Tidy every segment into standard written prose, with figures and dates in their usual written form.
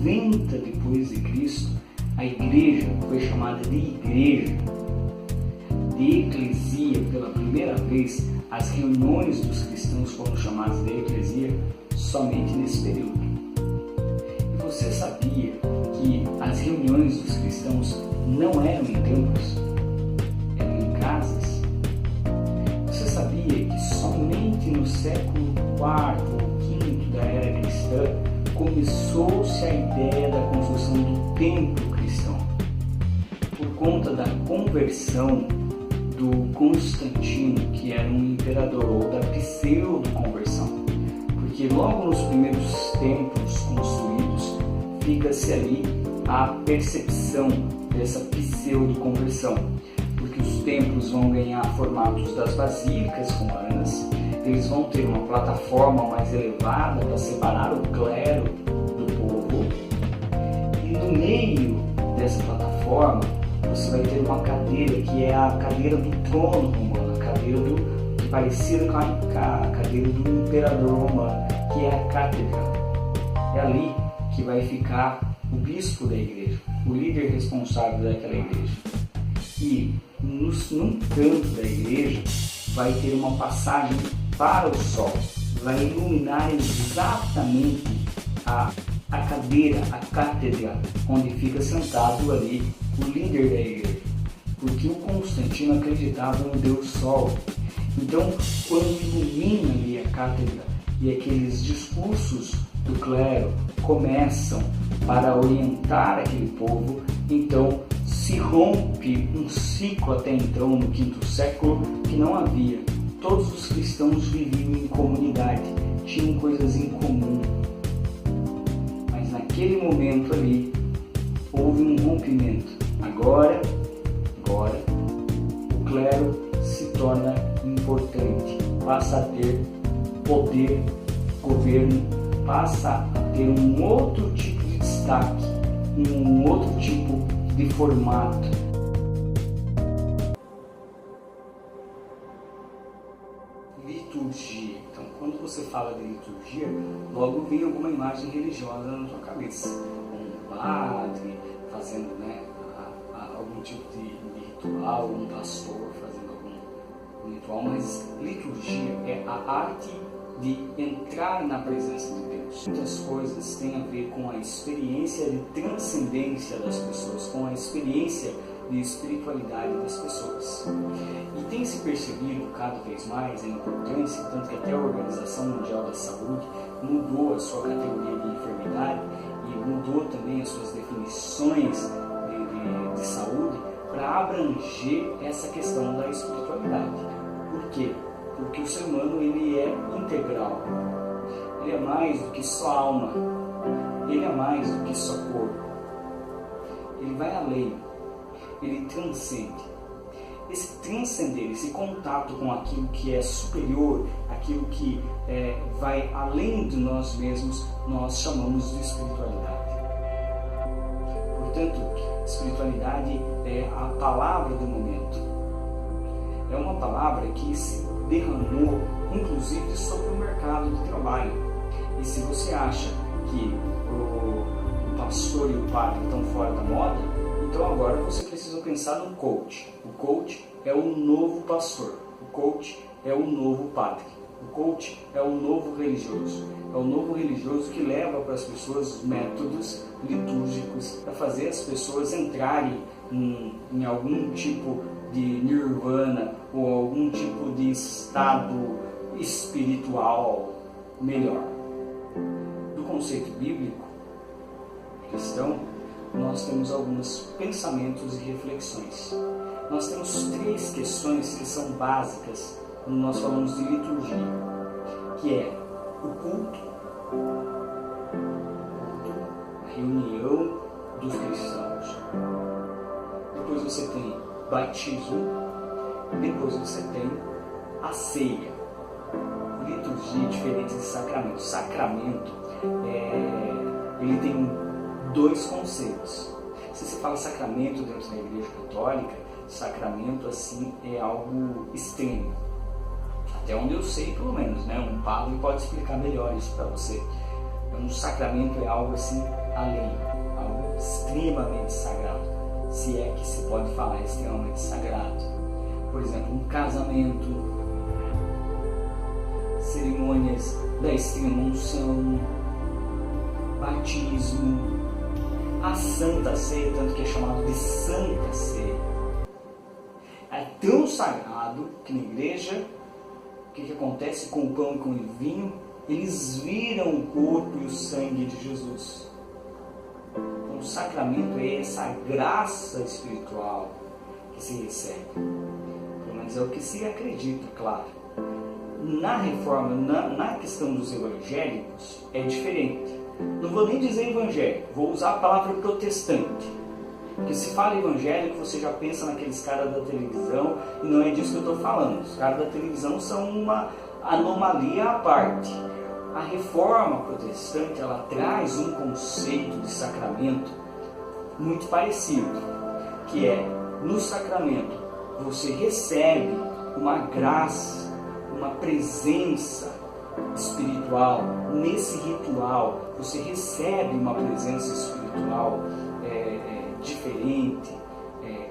90 depois de Cristo, a igreja foi chamada de igreja, de eclesia. Pela primeira vez, as reuniões dos cristãos foram chamadas de eclesia somente nesse período. E você sabia que as reuniões dos cristãos não eram em templos, eram em casas? Você sabia que somente no século IV ou V da era cristã começou-se a ideia da construção do templo cristão, por conta da conversão do Constantino, que era um imperador, ou da pseudo-conversão, porque logo nos primeiros templos construídos fica-se ali a percepção dessa pseudo-conversão, porque os templos vão ganhar formatos das basílicas romanas, eles vão ter uma plataforma mais elevada para separar o clero do povo, e no meio dessa plataforma você vai ter uma cadeira que é a cadeira do trono romano, a cadeira parecida com a cadeira do imperador romano, que é a cátedra. É ali que vai ficar o bispo da igreja, o líder responsável daquela igreja. E num canto da igreja vai ter uma passagem para o sol, vai iluminar exatamente a cadeira, a cátedra, onde fica sentado ali o líder da igreja, porque o Constantino acreditava no Deus Sol. Então, quando ilumina ali a cátedra e aqueles discursos do clero começam para orientar aquele povo, então se rompe um ciclo até então, no V século, que não havia. Todos os cristãos viviam em comunidade, tinham coisas em comum. Mas naquele momento ali, houve um rompimento. Agora, o clero se torna importante, passa a ter poder, governo, passa a ter um outro tipo de destaque, um outro tipo de formato. Liturgia. Então, quando você fala de liturgia, logo vem alguma imagem religiosa na tua cabeça. Um padre fazendo, algum tipo de ritual, um pastor fazendo algum ritual, mas liturgia é a arte de entrar na presença de Deus. Muitas coisas têm a ver com a experiência de transcendência das pessoas, com a experiência de espiritualidade das pessoas. E tem se percebido cada vez mais a importância, tanto que até a Organização Mundial da Saúde mudou a sua categoria de enfermidade e mudou também as suas definições de saúde para abranger essa questão da espiritualidade. Por quê? Porque o ser humano ele é integral, ele é mais do que só alma, ele é mais do que só corpo, ele vai além, ele transcende. Esse transcender, esse contato com aquilo que é superior, aquilo que vai além de nós mesmos, nós chamamos de espiritualidade. Portanto, espiritualidade é a palavra do momento. É uma palavra que se derramou, inclusive, sobre o mercado de trabalho. E se você acha que o pastor e o padre estão fora da moda, então agora você precisa pensar no coach. O coach é o novo pastor. O coach é o novo padre. O coach é o novo religioso. É o novo religioso que leva para as pessoas métodos litúrgicos para fazer as pessoas entrarem em algum tipo de nirvana ou algum tipo de estado espiritual melhor. Do conceito bíblico cristão, nós temos alguns pensamentos e reflexões. Nós temos 3 questões que são básicas quando nós falamos de liturgia, que é o culto, a reunião dos cristãos. Depois você tem batismo, depois você tem a ceia. Liturgia é diferente de sacramento. Sacramento, ele tem 2 conceitos. Se você fala sacramento dentro da Igreja Católica, sacramento assim é algo extremo. Até onde eu sei, pelo menos, um padre pode explicar melhor isso para você. Um sacramento é algo assim além, algo extremamente sagrado, se é que se pode falar extremamente sagrado. Por exemplo, um casamento, cerimônias da extrema unção, batismo, a Santa Ceia, tanto que é chamado de Santa Ceia. É tão sagrado que na igreja, o que acontece com o pão e com o vinho? Eles viram o corpo e o sangue de Jesus. Então, o sacramento é essa graça espiritual que se recebe. Pelo menos é o que se acredita, claro. Na reforma, na questão dos evangélicos, é diferente. Não vou nem dizer evangélico, vou usar a palavra protestante. Porque se fala evangélico, você já pensa naqueles caras da televisão, e não é disso que eu estou falando. Os caras da televisão são uma anomalia à parte. A reforma protestante, ela traz um conceito de sacramento muito parecido, que é, no sacramento, você recebe uma graça, uma presença espiritual. Nesse ritual, você recebe uma presença espiritual diferente,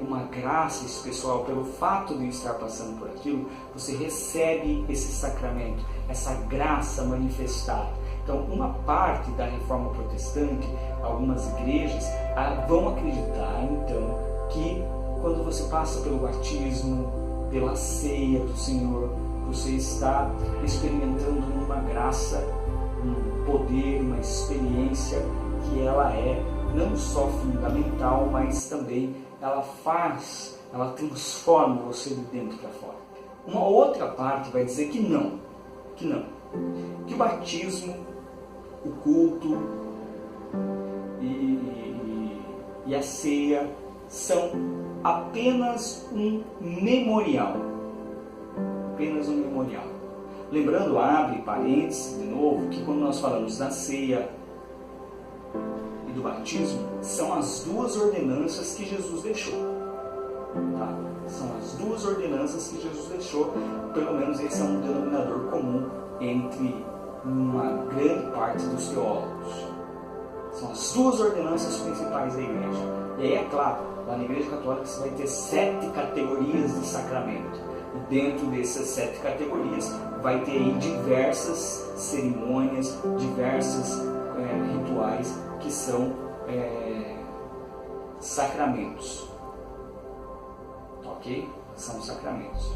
uma graça especial. Pelo fato de estar passando por aquilo, você recebe esse sacramento, essa graça manifestada. Então, uma parte da reforma protestante, algumas igrejas vão acreditar, então, que quando você passa pelo batismo, pela ceia do Senhor, você está experimentando uma graça, um poder, uma experiência que ela é não só fundamental, mas também ela transforma você de dentro para fora. Uma outra parte vai dizer que não, que o batismo, o culto e a ceia são apenas um memorial. Lembrando, abre parênteses de novo, que quando nós falamos da ceia e do batismo, são as duas ordenanças que Jesus deixou. Tá? São as duas ordenanças que Jesus deixou, pelo menos esse é um denominador comum entre uma grande parte dos teólogos. São as duas ordenanças principais da igreja. E aí, é claro, lá na igreja católica você vai ter 7 categorias de sacramento. E dentro dessas 7 categorias vai ter aí diversas cerimônias, diversos rituais que são sacramentos. Ok? São sacramentos.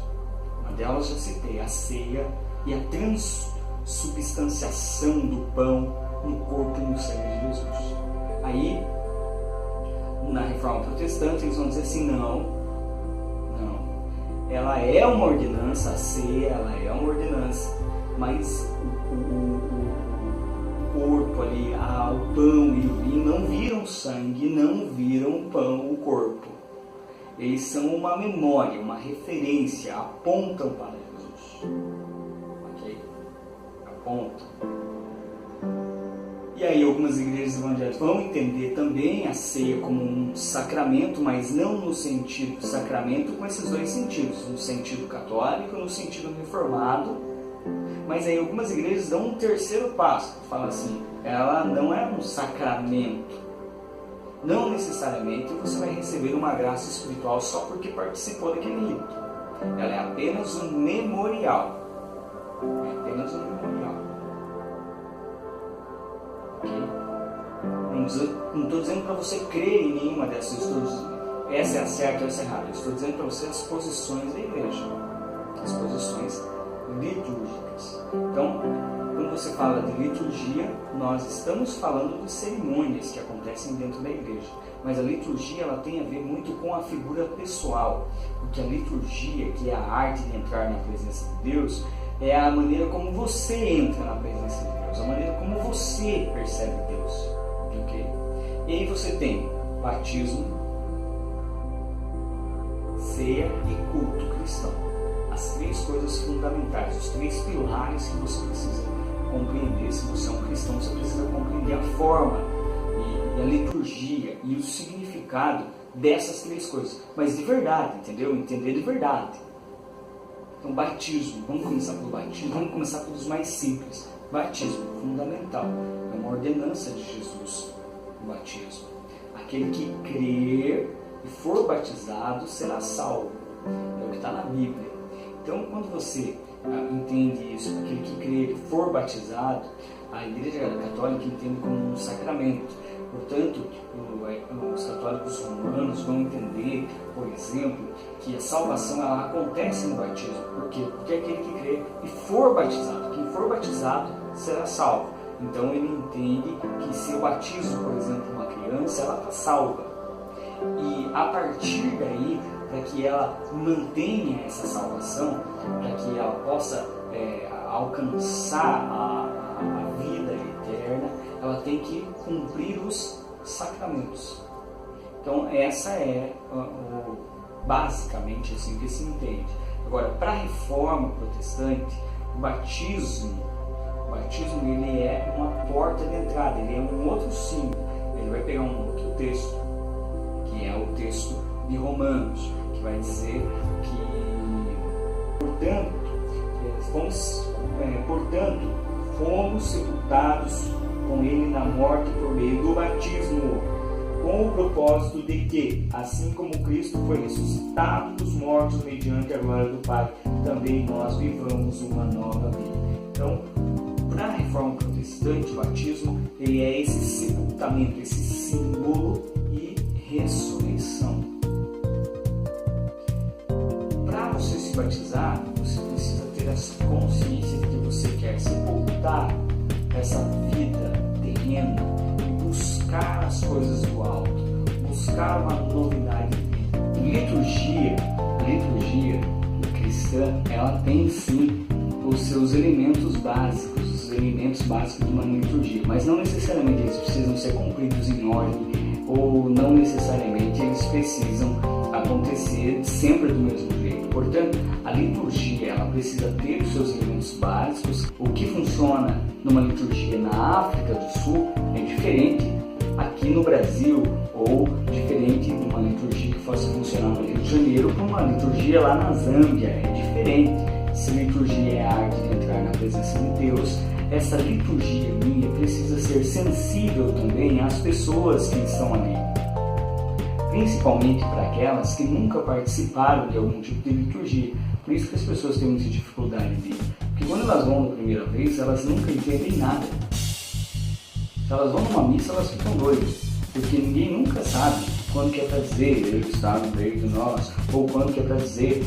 Uma delas já citei, a ceia e a transubstanciação do pão no corpo e no sangue de Jesus. Aí, na reforma protestante, eles vão dizer assim, não, ela é uma ordenança, a ceia, ela é uma ordenança, mas o corpo ali, o pão e o vinho não viram sangue, não viram o pão, o corpo. Eles são uma memória, uma referência, apontam para Jesus. Ok? Apontam. E aí algumas igrejas evangélicas vão entender também a ceia como um sacramento, mas não no sentido sacramento com esses dois sentidos, no sentido católico e no sentido reformado. Mas aí algumas igrejas dão um terceiro passo, falam assim, ela não é um sacramento. Não necessariamente você vai receber uma graça espiritual só porque participou daquele rito. Ela é apenas um memorial. É apenas um memorial. Não estou dizendo para você crer em nenhuma dessas, essa é a certa ou essa é a errada. Eu estou dizendo para você as posições da igreja, as posições litúrgicas. Então, quando você fala de liturgia, nós estamos falando de cerimônias que acontecem dentro da igreja. Mas a liturgia ela tem a ver muito com a figura pessoal, porque a liturgia, que é a arte de entrar na presença de Deus, é a maneira como você entra na presença de Deus, a maneira como você percebe Deus. Okay? E aí você tem batismo, ceia e culto cristão. As 3 coisas fundamentais, os 3 pilares que você precisa compreender. Se você é um cristão, você precisa compreender a forma e a liturgia e o significado dessas 3 coisas. Mas de verdade, entendeu? Entender de verdade. Então, batismo, vamos começar pelo batismo, vamos começar pelos mais simples. Batismo, fundamental, é uma ordenança de Jesus. o batismo. Aquele que crer e for batizado será salvo. É o que está na Bíblia. Então, quando você entende isso, aquele que crer e for batizado, a Igreja Católica entende como um sacramento. Portanto, os católicos romanos vão entender, por exemplo, que a salvação ela acontece no batismo. Por quê? Porque aquele que crê e for batizado, quem for batizado será salvo. Então ele entende que se eu batizo, por exemplo, uma criança, ela está salva. E a partir daí, para que ela mantenha essa salvação, para que ela possa alcançar a vida eterna, ela tem que cumprir os sacramentos. Então essa é basicamente assim que se entende. Agora, para a reforma protestante, o batismo ele é uma porta de entrada, ele é um outro símbolo. Ele vai pegar um outro texto, que é o texto de Romanos, que vai dizer que, portanto, fomos sepultados com ele na morte por meio do batismo, com o propósito de que, assim como Cristo foi ressuscitado dos mortos mediante a glória do Pai, também nós vivamos uma nova vida. Então, para a reforma protestante, o batismo ele é esse sepultamento, esse símbolo e ressurreição. Para você se batizar, você precisa ter essa consciência de que você quer sepultar essa vida terrena e buscar as coisas do alto, buscar uma novidade de vida. A liturgia cristã, ela tem sim os seus elementos básicos, de uma liturgia, mas não necessariamente eles precisam ser cumpridos em ordem, ou não necessariamente eles precisam acontecer sempre do mesmo jeito. Portanto, a liturgia ela precisa ter os seus elementos básicos. O que funciona numa liturgia na África do Sul é diferente aqui no Brasil, ou diferente de uma liturgia que fosse funcionar no Rio de Janeiro para uma liturgia lá na Zâmbia. É diferente. Se liturgia é a arte de entrar na presença de Deus, essa liturgia minha precisa ser sensível também às pessoas que estão ali, principalmente para aquelas que nunca participaram de algum tipo de liturgia. Por isso que as pessoas têm muita dificuldade de ir, porque quando elas vão na primeira vez, elas nunca entendem nada. Se elas vão numa missa, elas ficam doidas, porque ninguém nunca sabe quando que é para dizer Ele está no meio de nós, ou quando que é para dizer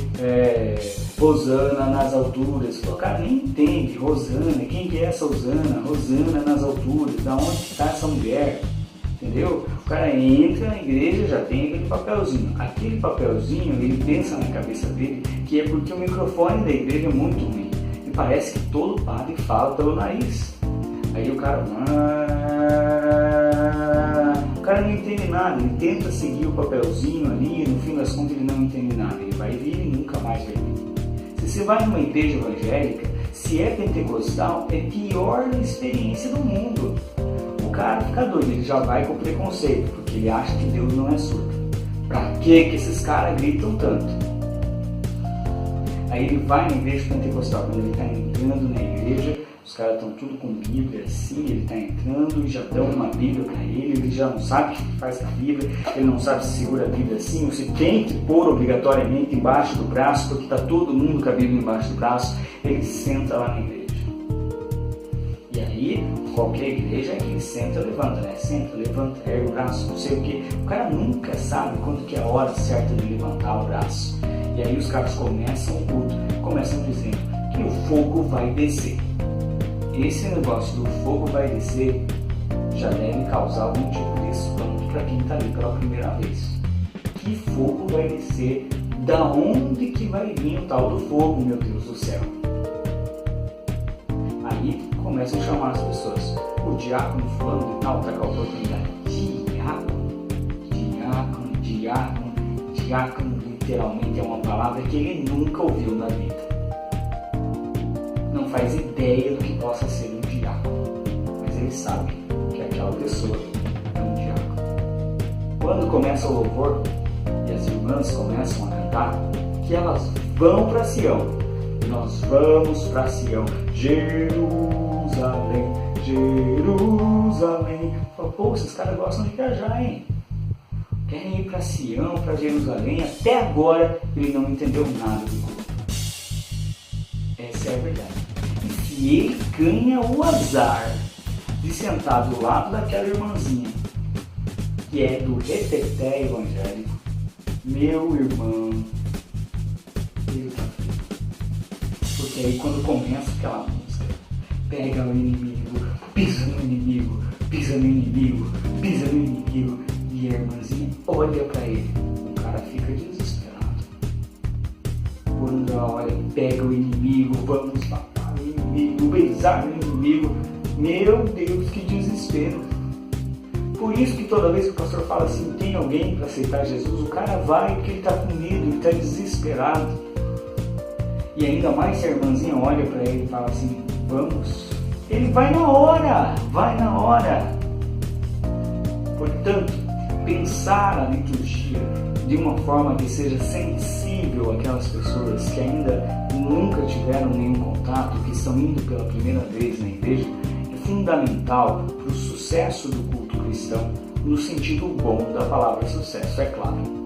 Hosana nas alturas. O cara nem entende Hosana, quem que é essa Hosana? Hosana nas alturas, da onde está essa mulher? Entendeu? O cara entra na igreja, já tem aquele papelzinho. Aquele papelzinho, ele pensa na cabeça dele que é porque o microfone da igreja é muito ruim. E parece que todo padre fala pelo nariz. Aí o cara não entende nada, ele tenta seguir o papelzinho ali e no fim das contas ele não entende nada. Ele vai vir e nunca mais vai vir. Se você vai numa igreja evangélica, se é pentecostal, é a pior experiência do mundo. O cara fica doido, ele já vai com preconceito, porque ele acha que Deus não é surdo. Pra que esses caras gritam tanto? Aí ele vai na igreja pentecostal, quando ele está entrando na igreja, os caras estão tudo com Bíblia assim, ele está entrando e já dão uma Bíblia para ele já não sabe o que faz com a Bíblia, ele não sabe se segura a Bíblia assim, você tem que pôr obrigatoriamente embaixo do braço, porque está todo mundo com a Bíblia embaixo do braço, ele senta lá na igreja. E aí, qualquer igreja é que ele senta, levanta, né? Senta, levanta, ergue o braço, não sei o que. O cara nunca sabe quando que é a hora certa de levantar o braço. E aí os caras começam o culto, começam dizendo que o fogo vai descer. Esse negócio do fogo vai descer já deve causar algum tipo de espanto para quem está ali pela primeira vez. Que fogo vai descer? Da onde que vai vir o tal do fogo, meu Deus do céu? Aí começam a chamar as pessoas. O diácono fulano de tal está com a oportunidade. Diácono literalmente é uma palavra que ele nunca ouviu na vida. Não faz ideia do que possa ser um diácono, mas ele sabe que aquela pessoa é um diácono. Quando começa o louvor e as irmãs começam a cantar, que elas vão para Sião. Nós vamos para Sião, Jerusalém, Jerusalém. Fala, pô, esses caras gostam de viajar, hein? Querem ir para Sião, para Jerusalém. Até agora ele não entendeu nada do culto. Essa é a verdade. E se ele ganha o azar de sentar do lado daquela irmãzinha que é do reteté evangélico, meu irmão, ele tá feito. Porque aí quando começa aquela música, pega o inimigo, pisa no inimigo, pisa no inimigo, pisa no inimigo, e a irmãzinha olha pra ele, o cara fica desesperado. Quando ela olha, pega o inimigo, vamos matar o inimigo, beijar o inimigo, meu Deus, que desespero. Por isso que toda vez que o pastor fala assim, tem alguém para aceitar Jesus, o cara vai porque ele está com medo, ele está desesperado. E ainda mais se a irmãzinha olha para ele e fala assim, vamos. Ele vai na hora, vai na hora. Portanto, pensar a liturgia de uma forma que seja sensível àquelas pessoas que ainda nunca tiveram nenhum contato, que estão indo pela primeira vez na igreja, é fundamental para o sucesso do culto cristão, no sentido bom da palavra sucesso, é claro.